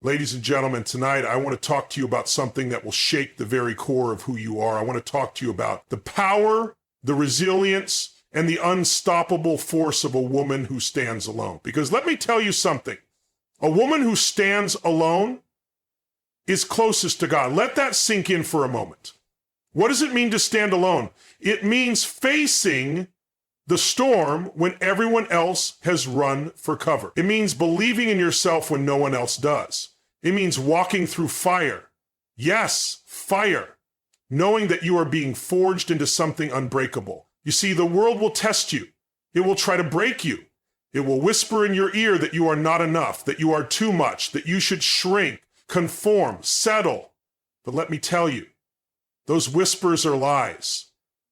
Ladies and gentlemen, tonight I want to talk to you about something that will shake the very core of who you are. I want to talk to you about the power, the resilience, and the unstoppable force of a woman who stands alone. Because let me tell you something. A woman who stands alone is closest to God. Let that sink in for a moment. What does it mean to stand alone? It means facing the storm when everyone else has run for cover. It means believing in yourself when no one else does. It means walking through fire. Yes, fire. Knowing that you are being forged into something unbreakable. You see, the world will test you. It will try to break you. It will whisper in your ear that you are not enough, that you are too much, that you should shrink, conform, settle. But let me tell you, those whispers are lies.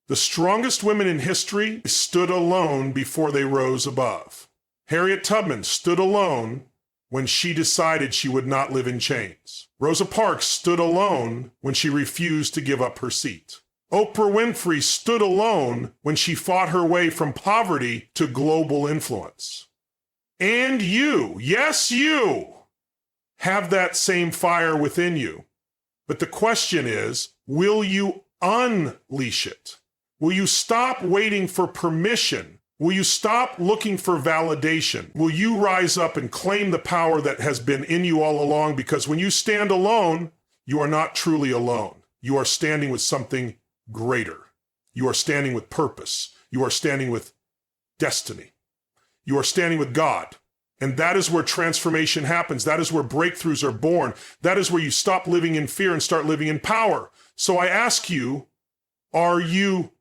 The strongest women in history stood alone before they rose above. Harriet Tubman stood alone when she decided she would not live in chains. Rosa Parks stood alone when she refused to give up her seat. Oprah Winfrey stood alone when she fought her way from poverty to global influence. And you, yes, you, have that same fire within you. But the question is, will you unleash it? Will you stop waiting for permission? Will you stop looking for validation? Will you rise up and claim the power that has been in you all along? Because when you stand alone, you are not truly alone. You are standing with something greater. You are standing with purpose. You are standing with destiny. You are standing with God. And that is where transformation happens. That is where breakthroughs are born. That is where you stop living in fear and start living in power. So I ask you, are you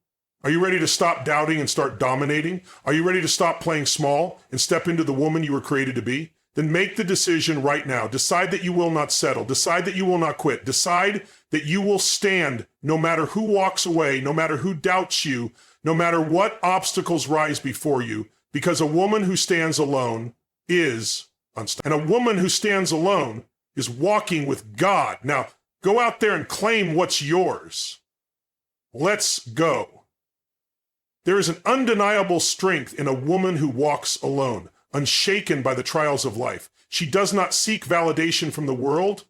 ready to stop doubting and start dominating? Are you ready to stop playing small and step into the woman you were created to be? Then make the decision right now. Decide that you will not settle. Decide that you will not quit. Decide that you will stand no matter who walks away, no matter who doubts you, no matter what obstacles rise before you, because a woman who stands alone is unstoppable. And a woman who stands alone is walking with God. Now, go out there and claim what's yours. Let's go. There is an undeniable strength in a woman who walks alone, unshaken by the trials of life. She does not seek validation from the world,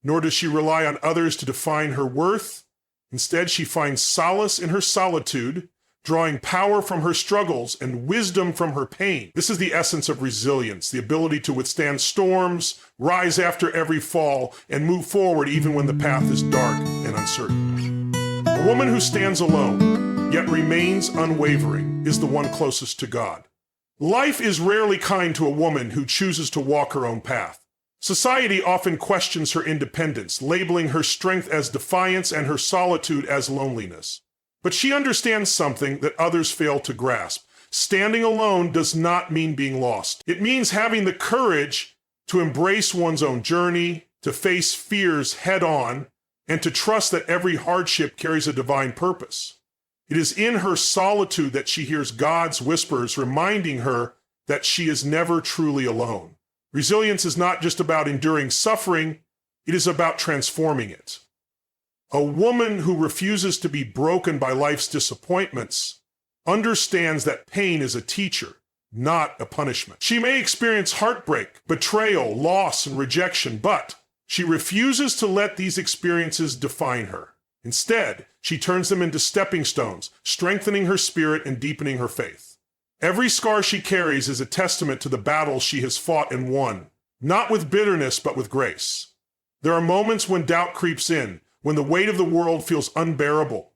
nor does she rely on others to define her worth. Instead, she finds solace in her solitude, drawing power from her struggles and wisdom from her pain. This is the essence of resilience, the ability to withstand storms, rise after every fall, and move forward even when the path is dark and uncertain. A woman who stands alone, yet remains unwavering, is the one closest to God. Life is rarely kind to a woman who chooses to walk her own path. Society often questions her independence, labeling her strength as defiance and her solitude as loneliness. But she understands something that others fail to grasp. Standing alone does not mean being lost. It means having the courage to embrace one's own journey, to face fears head on, and to trust that every hardship carries a divine purpose. It is in her solitude that she hears God's whispers reminding her that she is never truly alone. Resilience is not just about enduring suffering, it is about transforming it. A woman who refuses to be broken by life's disappointments understands that pain is a teacher, not a punishment. She may experience heartbreak, betrayal, loss, and rejection, but she refuses to let these experiences define her. Instead, she turns them into stepping stones, strengthening her spirit and deepening her faith. Every scar she carries is a testament to the battles she has fought and won, not with bitterness, but with grace. There are moments when doubt creeps in, when the weight of the world feels unbearable,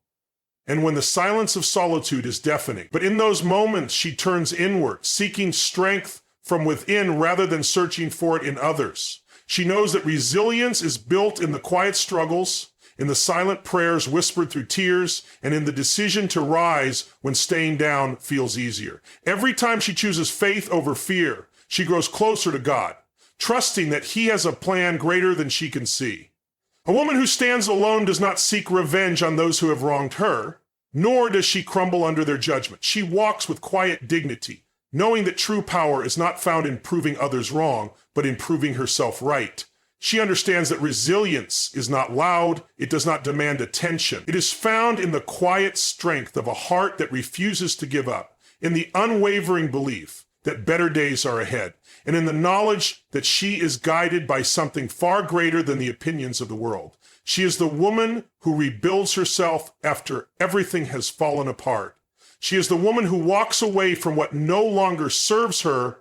and when the silence of solitude is deafening. But in those moments, she turns inward, seeking strength from within rather than searching for it in others. She knows that resilience is built in the quiet struggles, in the silent prayers whispered through tears, and in the decision to rise when staying down feels easier. Every time she chooses faith over fear, she grows closer to God, trusting that He has a plan greater than she can see. A woman who stands alone does not seek revenge on those who have wronged her, nor does she crumble under their judgment. She walks with quiet dignity, knowing that true power is not found in proving others wrong, but in proving herself right. She understands that resilience is not loud, it does not demand attention. It is found in the quiet strength of a heart that refuses to give up, in the unwavering belief that better days are ahead, and in the knowledge that she is guided by something far greater than the opinions of the world. She is the woman who rebuilds herself after everything has fallen apart. She is the woman who walks away from what no longer serves her,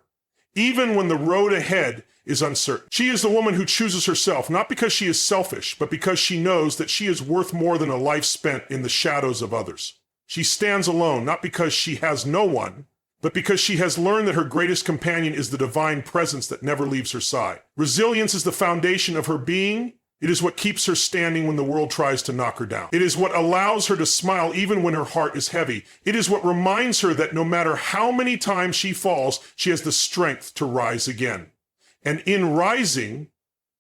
even when the road ahead is uncertain. She is the woman who chooses herself, not because she is selfish, but because she knows that she is worth more than a life spent in the shadows of others. She stands alone, not because she has no one, but because she has learned that her greatest companion is the divine presence that never leaves her side. Resilience is the foundation of her being. It is what keeps her standing when the world tries to knock her down. It is what allows her to smile even when her heart is heavy. It is what reminds her that no matter how many times she falls, she has the strength to rise again. And in rising,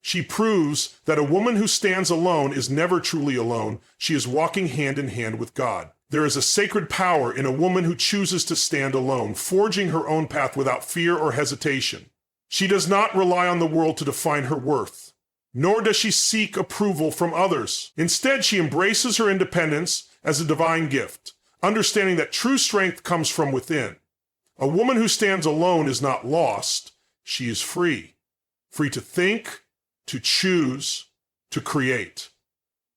she proves that a woman who stands alone is never truly alone. She is walking hand in hand with God. There is a sacred power in a woman who chooses to stand alone, forging her own path without fear or hesitation. She does not rely on the world to define her worth, nor does she seek approval from others. Instead, she embraces her independence as a divine gift, understanding that true strength comes from within. A woman who stands alone is not lost. She is free. Free to think, to choose, to create,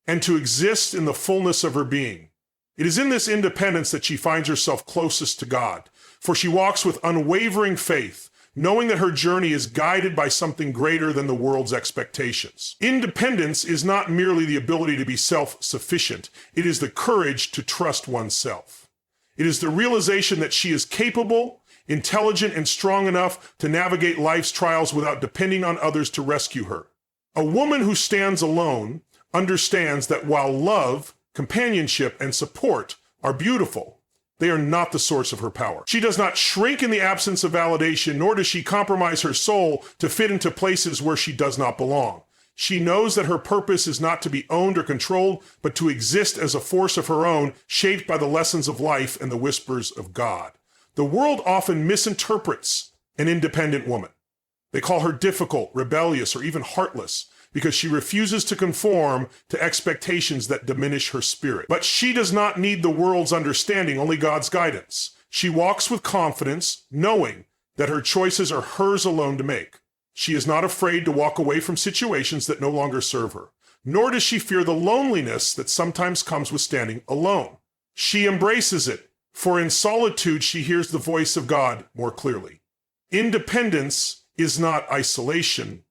and to exist in the fullness of her being. It is in this independence that she finds herself closest to God, for she walks with unwavering faith, knowing that her journey is guided by something greater than the world's expectations. Independence is not merely the ability to be self-sufficient. It is the courage to trust oneself. It is the realization that she is capable, intelligent, and strong enough to navigate life's trials without depending on others to rescue her. A woman who stands alone understands that while love, companionship, and support are beautiful, they are not the source of her power. She does not shrink in the absence of validation, nor does she compromise her soul to fit into places where she does not belong. She knows that her purpose is not to be owned or controlled, but to exist as a force of her own, shaped by the lessons of life and the whispers of God. The world often misinterprets an independent woman. They call her difficult, rebellious, or even heartless, because she refuses to conform to expectations that diminish her spirit. But she does not need the world's understanding, only God's guidance. She walks with confidence, knowing that her choices are hers alone to make. She is not afraid to walk away from situations that no longer serve her, nor does she fear the loneliness that sometimes comes with standing alone. She embraces it, for in solitude she hears the voice of God more clearly. Independence is not isolation.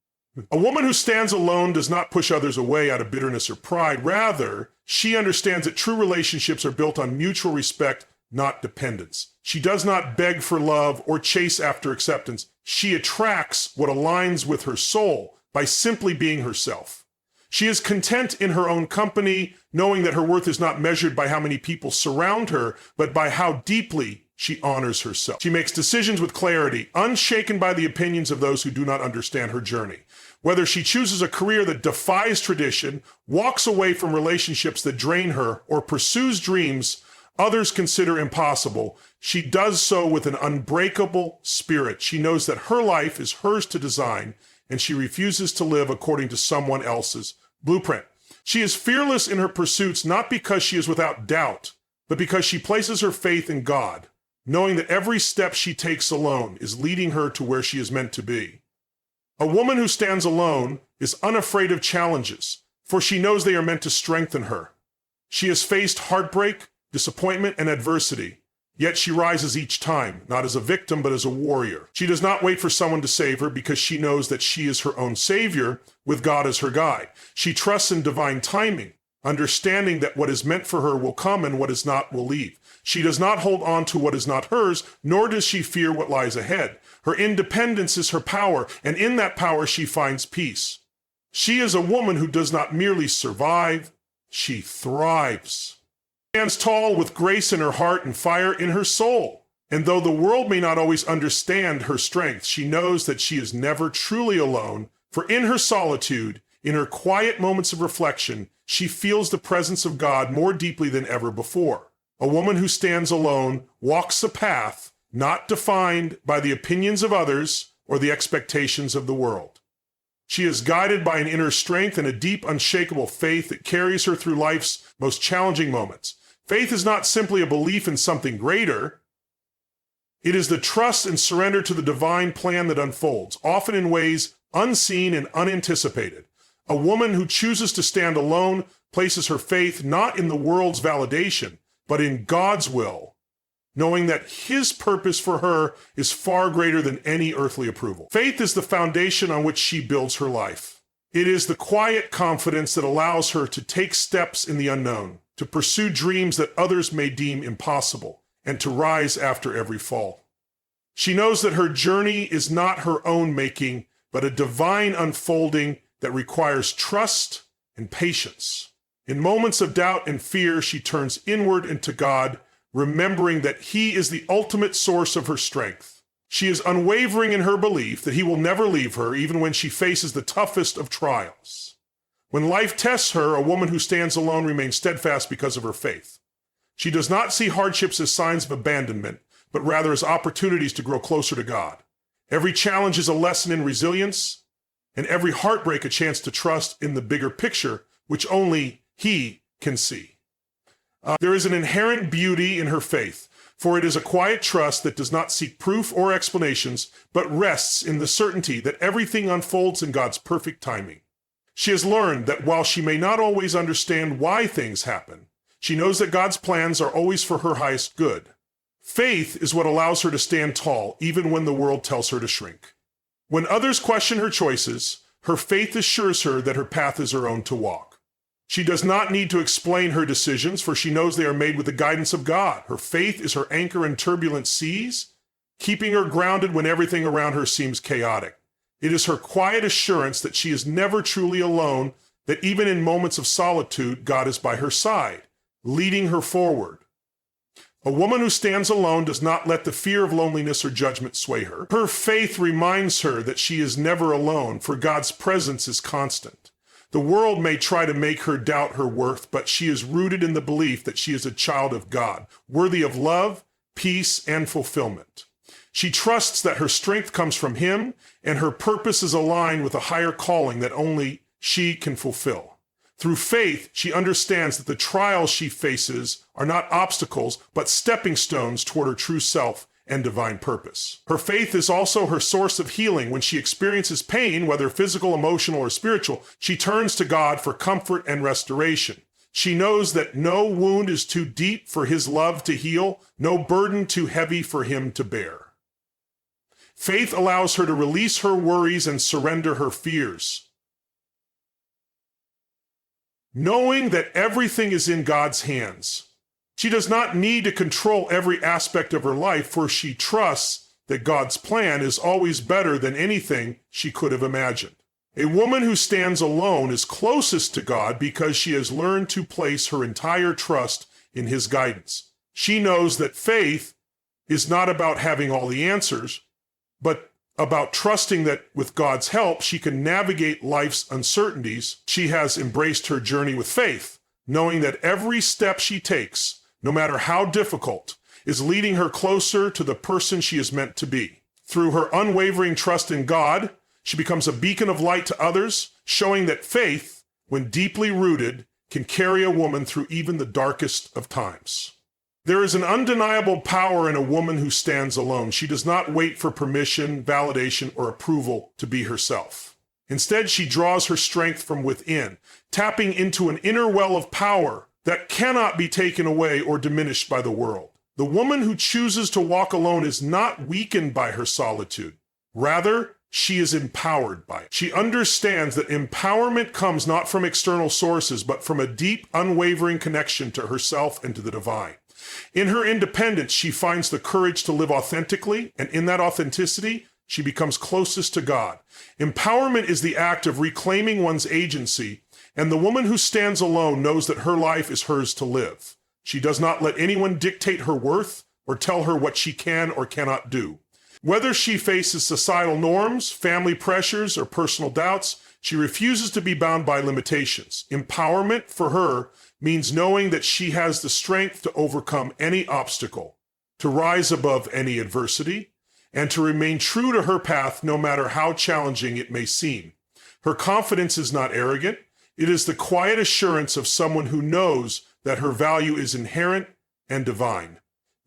A woman who stands alone does not push others away out of bitterness or pride. Rather, she understands that true relationships are built on mutual respect, not dependence. She does not beg for love or chase after acceptance. She attracts what aligns with her soul by simply being herself. She is content in her own company, knowing that her worth is not measured by how many people surround her, but by how deeply she honors herself. She makes decisions with clarity, unshaken by the opinions of those who do not understand her journey. Whether she chooses a career that defies tradition, walks away from relationships that drain her, or pursues dreams others consider impossible, she does so with an unbreakable spirit. She knows that her life is hers to design, and she refuses to live according to someone else's blueprint. She is fearless in her pursuits, not because she is without doubt, but because she places her faith in God, knowing that every step she takes alone is leading her to where she is meant to be. A woman who stands alone is unafraid of challenges, for she knows they are meant to strengthen her. She has faced heartbreak, disappointment, and adversity, yet she rises each time, not as a victim, but as a warrior. She does not wait for someone to save her because she knows that she is her own savior with God as her guide. She trusts in divine timing, understanding that what is meant for her will come and what is not will leave. She does not hold on to what is not hers, nor does she fear what lies ahead. Her independence is her power, and in that power she finds peace. She is a woman who does not merely survive, she thrives. She stands tall with grace in her heart and fire in her soul. And though the world may not always understand her strength, she knows that she is never truly alone, for in her solitude, in her quiet moments of reflection, she feels the presence of God more deeply than ever before. A woman who stands alone walks a path not defined by the opinions of others or the expectations of the world. She is guided by an inner strength and a deep, unshakable faith that carries her through life's most challenging moments. Faith is not simply a belief in something greater. It is the trust and surrender to the divine plan that unfolds, often in ways unseen and unanticipated. A woman who chooses to stand alone places her faith not in the world's validation, but in God's will, knowing that his purpose for her is far greater than any earthly approval. Faith is the foundation on which she builds her life. It is the quiet confidence that allows her to take steps in the unknown, to pursue dreams that others may deem impossible, and to rise after every fall. She knows that her journey is not her own making, but a divine unfolding that requires trust and patience. In moments of doubt and fear, she turns inward into God, remembering that he is the ultimate source of her strength. She is unwavering in her belief that he will never leave her, even when she faces the toughest of trials. When life tests her, a woman who stands alone remains steadfast because of her faith. She does not see hardships as signs of abandonment, but rather as opportunities to grow closer to God. Every challenge is a lesson in resilience, and every heartbreak a chance to trust in the bigger picture, which only he can see. There is an inherent beauty in her faith, for it is a quiet trust that does not seek proof or explanations, but rests in the certainty that everything unfolds in God's perfect timing. She has learned that while she may not always understand why things happen, she knows that God's plans are always for her highest good. Faith is what allows her to stand tall, even when the world tells her to shrink. When others question her choices, her faith assures her that her path is her own to walk. She does not need to explain her decisions, for she knows they are made with the guidance of God. Her faith is her anchor in turbulent seas, keeping her grounded when everything around her seems chaotic. It is her quiet assurance that she is never truly alone, that even in moments of solitude, God is by her side, leading her forward. A woman who stands alone does not let the fear of loneliness or judgment sway her. Her faith reminds her that she is never alone, for God's presence is constant. The world may try to make her doubt her worth, but she is rooted in the belief that she is a child of God, worthy of love, peace, and fulfillment. She trusts that her strength comes from him, and her purpose is aligned with a higher calling that only she can fulfill. Through faith, she understands that the trials she faces are not obstacles, but stepping stones toward her true self and divine purpose. Her faith is also her source of healing. When she experiences pain, whether physical, emotional, or spiritual, she turns to God for comfort and restoration. She knows that no wound is too deep for his love to heal, no burden too heavy for him to bear. Faith allows her to release her worries and surrender her fears, knowing that everything is in God's hands. She does not need to control every aspect of her life, for she trusts that God's plan is always better than anything she could have imagined. A woman who stands alone is closest to God because she has learned to place her entire trust in his guidance. She knows that faith is not about having all the answers, but about trusting that with God's help, she can navigate life's uncertainties. She has embraced her journey with faith, knowing that every step she takes, no matter how difficult, is leading her closer to the person she is meant to be. Through her unwavering trust in God, she becomes a beacon of light to others, showing that faith, when deeply rooted, can carry a woman through even the darkest of times. There is an undeniable power in a woman who stands alone. She does not wait for permission, validation, or approval to be herself. Instead, she draws her strength from within, tapping into an inner well of power that cannot be taken away or diminished by the world. The woman who chooses to walk alone is not weakened by her solitude. Rather, she is empowered by it. She understands that empowerment comes not from external sources, but from a deep, unwavering connection to herself and to the divine. In her independence, she finds the courage to live authentically, and in that authenticity, she becomes closest to God. Empowerment is the act of reclaiming one's agency, and the woman who stands alone knows that her life is hers to live. She does not let anyone dictate her worth or tell her what she can or cannot do. Whether she faces societal norms, family pressures, or personal doubts, she refuses to be bound by limitations. Empowerment for her means knowing that she has the strength to overcome any obstacle, to rise above any adversity, and to remain true to her path no matter how challenging it may seem. Her confidence is not arrogant. It is the quiet assurance of someone who knows that her value is inherent and divine.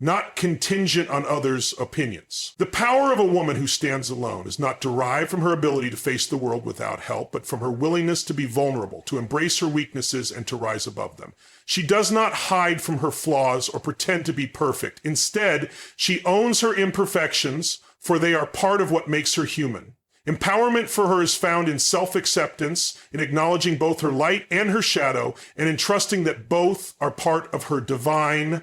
not contingent on others' opinions. The power of a woman who stands alone is not derived from her ability to face the world without help, but from her willingness to be vulnerable, to embrace her weaknesses, and to rise above them. She does not hide from her flaws or pretend to be perfect. Instead, she owns her imperfections, for they are part of what makes her human. Empowerment for her is found in self-acceptance, in acknowledging both her light and her shadow, and in trusting that both are part of her divine.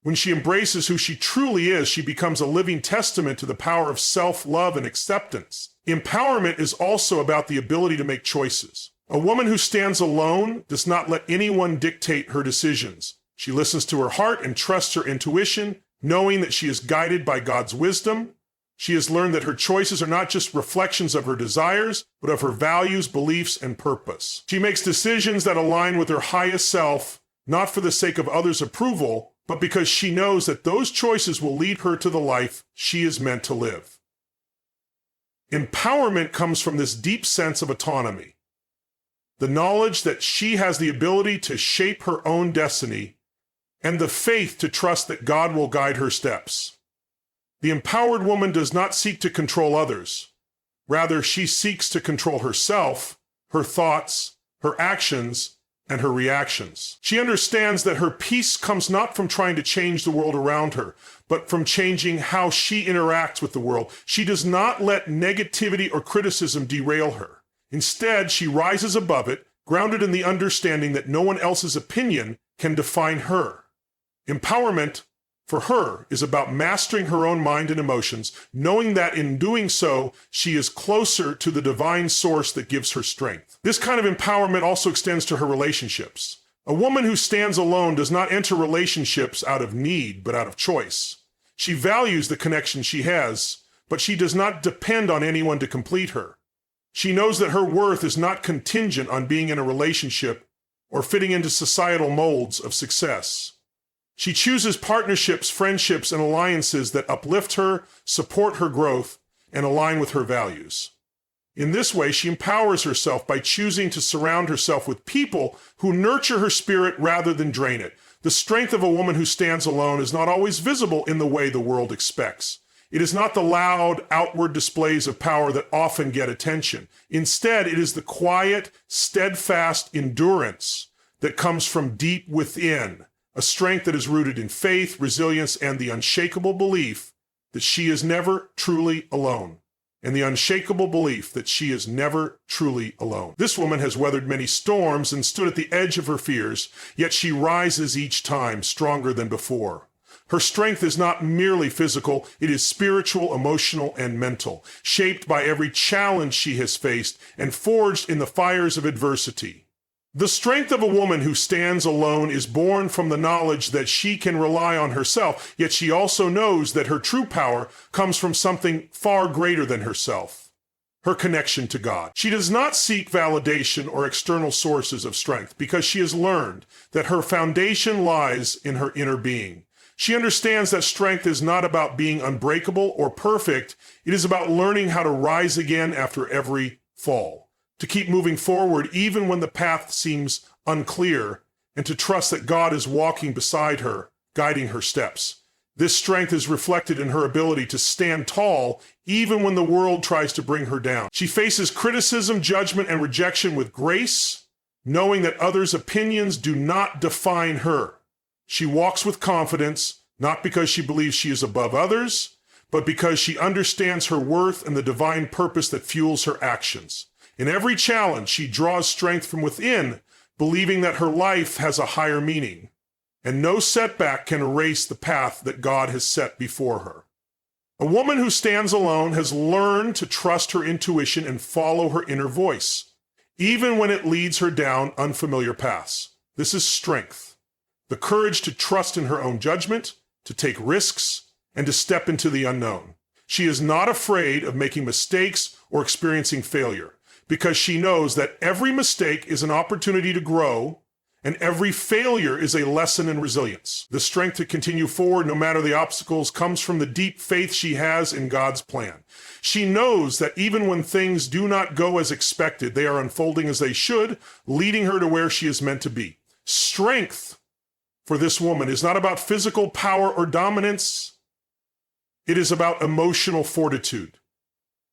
When she embraces who she truly is, she becomes a living testament to the power of self-love and acceptance. Empowerment is also about the ability to make choices. A woman who stands alone does not let anyone dictate her decisions. She listens to her heart and trusts her intuition, knowing that she is guided by God's wisdom. She has learned that her choices are not just reflections of her desires, but of her values, beliefs, and purpose. She makes decisions that align with her highest self, not for the sake of others' approval, but because she knows that those choices will lead her to the life she is meant to live. Empowerment comes from this deep sense of autonomy, the knowledge that she has the ability to shape her own destiny, and the faith to trust that God will guide her steps. The empowered woman does not seek to control others. Rather, she seeks to control herself, her thoughts, her actions, and her reactions. She understands that her peace comes not from trying to change the world around her, but from changing how she interacts with the world. She does not let negativity or criticism derail her. Instead, she rises above it, grounded in the understanding that no one else's opinion can define her. Empowerment, for her, is about mastering her own mind and emotions, knowing that in doing so, she is closer to the divine source that gives her strength. This kind of empowerment also extends to her relationships. A woman who stands alone does not enter relationships out of need, but out of choice. She values the connection she has, but she does not depend on anyone to complete her. She knows that her worth is not contingent on being in a relationship or fitting into societal molds of success. She chooses partnerships, friendships, and alliances that uplift her, support her growth, and align with her values. In this way, she empowers herself by choosing to surround herself with people who nurture her spirit rather than drain it. The strength of a woman who stands alone is not always visible in the way the world expects. It is not the loud, outward displays of power that often get attention. Instead, it is the quiet, steadfast endurance that comes from deep within. A strength that is rooted in faith, resilience, and the unshakable belief that she is never truly alone. And the unshakable belief that she is never truly alone. This woman has weathered many storms and stood at the edge of her fears, yet she rises each time stronger than before. Her strength is not merely physical, it is spiritual, emotional, and mental, shaped by every challenge she has faced and forged in the fires of adversity. The strength of a woman who stands alone is born from the knowledge that she can rely on herself, yet she also knows that her true power comes from something far greater than herself, her connection to God. She does not seek validation or external sources of strength because she has learned that her foundation lies in her inner being. She understands that strength is not about being unbreakable or perfect. It is about learning how to rise again after every fall, to keep moving forward even when the path seems unclear, and to trust that God is walking beside her, guiding her steps. This strength is reflected in her ability to stand tall even when the world tries to bring her down. She faces criticism, judgment, and rejection with grace, knowing that others' opinions do not define her. She walks with confidence, not because she believes she is above others, but because she understands her worth and the divine purpose that fuels her actions. In every challenge, she draws strength from within, believing that her life has a higher meaning, and no setback can erase the path that God has set before her. A woman who stands alone has learned to trust her intuition and follow her inner voice, even when it leads her down unfamiliar paths. This is strength, the courage to trust in her own judgment, to take risks, and to step into the unknown. She is not afraid of making mistakes or experiencing failure, because she knows that every mistake is an opportunity to grow, and every failure is a lesson in resilience. The strength to continue forward no matter the obstacles comes from the deep faith she has in God's plan. She knows that even when things do not go as expected, they are unfolding as they should, leading her to where she is meant to be. Strength for this woman is not about physical power or dominance. It is about emotional fortitude.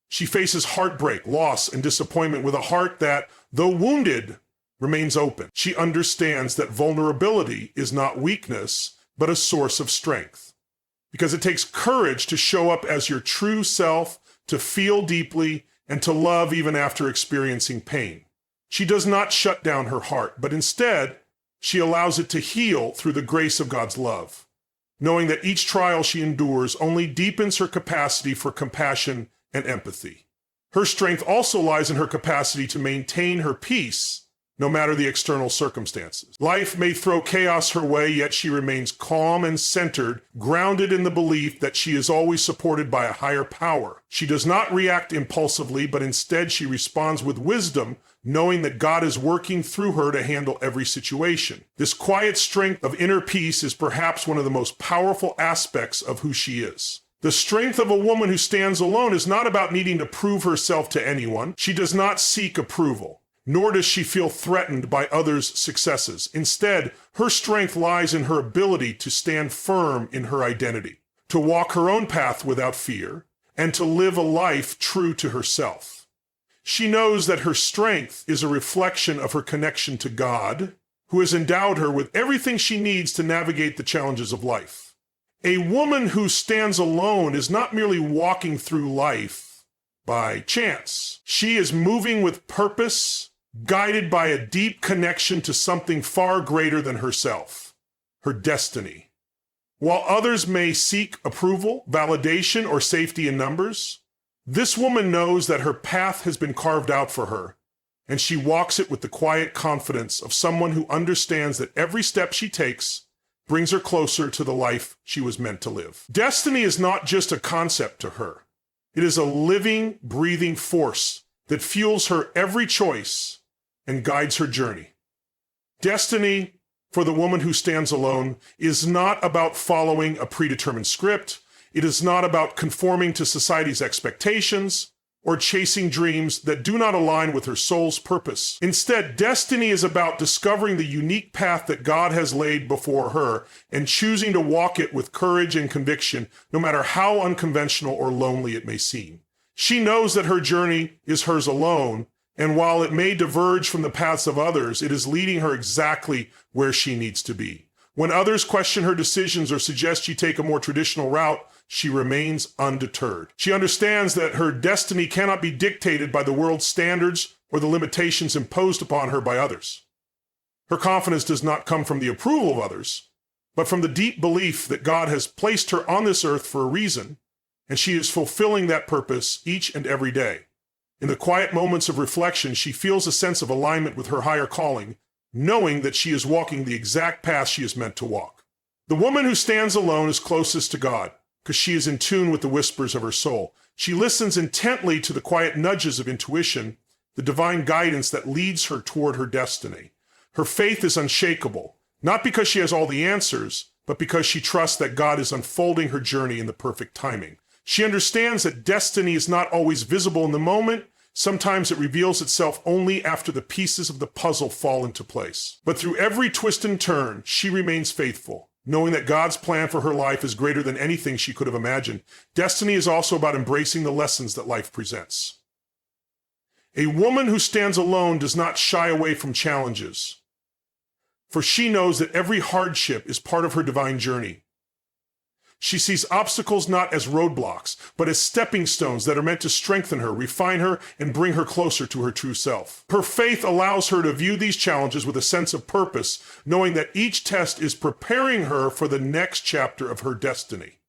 She faces heartbreak, loss, and disappointment with a heart that, though wounded, remains open. She understands that vulnerability is not weakness, but a source of strength. Because it takes courage to show up as your true self, to feel deeply, and to love even after experiencing pain. She does not shut down her heart, but instead, she allows it to heal through the grace of God's love, knowing that each trial she endures only deepens her capacity for compassion and empathy. Her strength also lies in her capacity to maintain her peace, no matter the external circumstances. Life may throw chaos her way, yet she remains calm and centered, grounded in the belief that she is always supported by a higher power. She does not react impulsively, but instead she responds with wisdom, knowing that God is working through her to handle every situation. This quiet strength of inner peace is perhaps one of the most powerful aspects of who she is. The strength of a woman who stands alone is not about needing to prove herself to anyone. She does not seek approval, nor does she feel threatened by others' successes. Instead, her strength lies in her ability to stand firm in her identity, to walk her own path without fear, and to live a life true to herself. She knows that her strength is a reflection of her connection to God, who has endowed her with everything she needs to navigate the challenges of life. A woman who stands alone is not merely walking through life by chance. She is moving with purpose, guided by a deep connection to something far greater than herself, her destiny. While others may seek approval, validation, or safety in numbers, this woman knows that her path has been carved out for her, and she walks it with the quiet confidence of someone who understands that every step she takes brings her closer to the life she was meant to live. Destiny is not just a concept to her. It is a living, breathing force that fuels her every choice and guides her journey. Destiny, for the woman who stands alone, is not about following a predetermined script. It is not about conforming to society's expectations or chasing dreams that do not align with her soul's purpose. Instead, destiny is about discovering the unique path that God has laid before her and choosing to walk it with courage and conviction, no matter how unconventional or lonely it may seem. She knows that her journey is hers alone, and while it may diverge from the paths of others, it is leading her exactly where she needs to be. When others question her decisions or suggest she take a more traditional route, she remains undeterred. She understands that her destiny cannot be dictated by the world's standards or the limitations imposed upon her by others. Her confidence does not come from the approval of others, but from the deep belief that God has placed her on this earth for a reason, and she is fulfilling that purpose each and every day. In the quiet moments of reflection, she feels a sense of alignment with her higher calling, knowing that she is walking the exact path she is meant to walk. The woman who stands alone is closest to God, because she is in tune with the whispers of her soul. She listens intently to the quiet nudges of intuition, the divine guidance that leads her toward her destiny. Her faith is unshakable, not because she has all the answers, but because she trusts that God is unfolding her journey in the perfect timing. She understands that destiny is not always visible in the moment. Sometimes it reveals itself only after the pieces of the puzzle fall into place. But through every twist and turn, she remains faithful, knowing that God's plan for her life is greater than anything she could have imagined. Destiny is also about embracing the lessons that life presents. A woman who stands alone does not shy away from challenges, for she knows that every hardship is part of her divine journey. She sees obstacles not as roadblocks, but as stepping stones that are meant to strengthen her, refine her, and bring her closer to her true self. Her faith allows her to view these challenges with a sense of purpose, knowing that each test is preparing her for the next chapter of her destiny.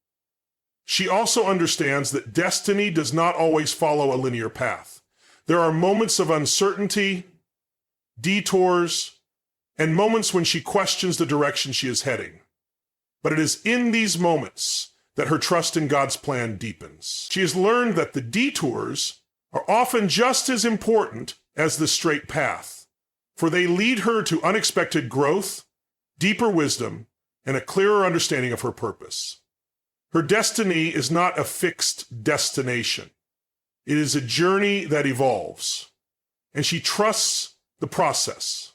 She also understands that destiny does not always follow a linear path. There are moments of uncertainty, detours, and moments when she questions the direction she is heading. But it is in these moments that her trust in God's plan deepens. She has learned that the detours are often just as important as the straight path, for they lead her to unexpected growth, deeper wisdom, and a clearer understanding of her purpose. Her destiny is not a fixed destination. It is a journey that evolves, and she trusts the process.